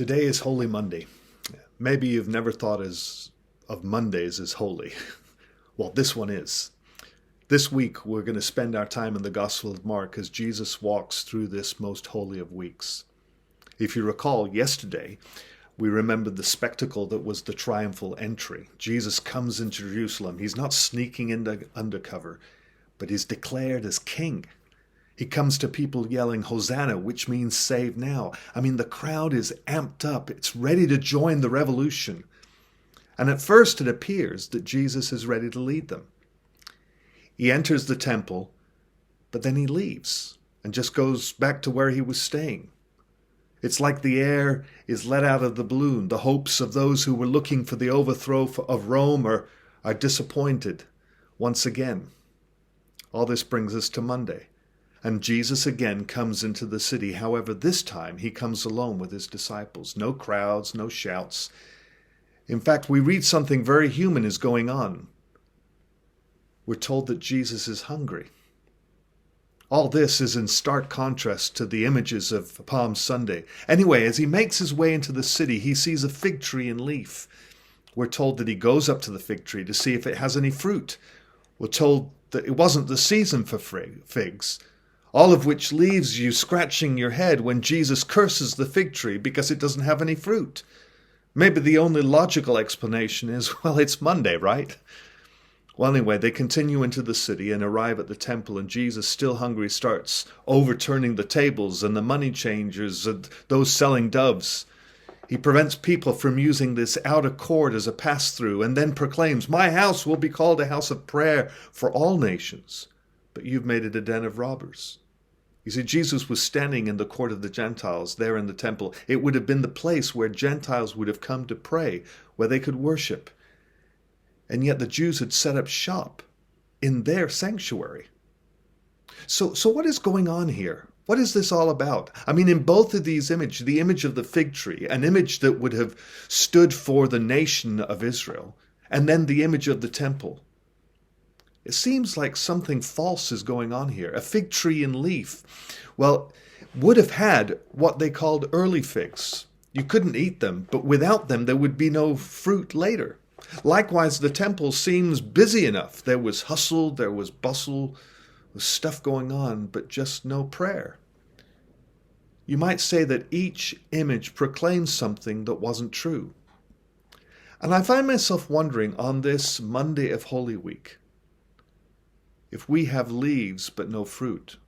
Today is Holy Monday. Maybe you've never thought of Mondays as holy. Well, this one is. This week we're going to spend our time in the Gospel of Mark as Jesus walks through this most holy of weeks. If you recall, yesterday we remembered the spectacle that was the triumphal entry. Jesus comes into Jerusalem. He's not sneaking into undercover, but he's declared as king. He comes to people yelling, Hosanna, which means save now. I mean, the crowd is amped up. It's ready to join the revolution. And at first it appears that Jesus is ready to lead them. He enters the temple, but then he leaves and just goes back to where he was staying. It's like the air is let out of the balloon. The hopes of those who were looking for the overthrow of Rome are disappointed once again. All this brings us to Monday. And Jesus again comes into the city. However, this time he comes alone with his disciples. No crowds, no shouts. In fact, we read something very human is going on. We're told that Jesus is hungry. All this is in stark contrast to the images of Palm Sunday. Anyway, as he makes his way into the city, he sees a fig tree in leaf. We're told that he goes up to the fig tree to see if it has any fruit. We're told that it wasn't the season for figs. All of which leaves you scratching your head when Jesus curses the fig tree because it doesn't have any fruit. Maybe the only logical explanation is, well, it's Monday, right? Well, anyway, they continue into the city and arrive at the temple, and Jesus, still hungry, starts overturning the tables and the money changers and those selling doves. He prevents people from using this outer court as a pass-through and then proclaims, "My house will be called a house of prayer for all nations, but you've made it a den of robbers." You see, Jesus was standing in the court of the Gentiles there in the temple. It would have been the place where Gentiles would have come to pray, where they could worship. And yet the Jews had set up shop in their sanctuary. So what is going on here? What is this all about? I mean, in both of these images, the image of the fig tree, an image that would have stood for the nation of Israel, and then the image of the temple. It seems like something false is going on here. A fig tree in leaf, well, would have had what they called early figs. You couldn't eat them, but without them there would be no fruit later. Likewise, the temple seems busy enough. There was hustle, there was bustle, there was stuff going on, but just no prayer. You might say that each image proclaims something that wasn't true. And I find myself wondering on this Monday of Holy Week, if we have leaves but no fruit?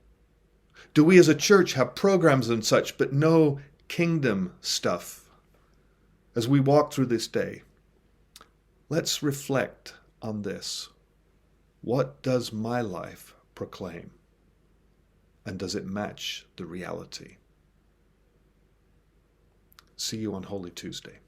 Do we as a church have programs and such but no kingdom stuff? As we walk through this day, let's reflect on this. What does my life proclaim? And does it match the reality? See you on Holy Tuesday.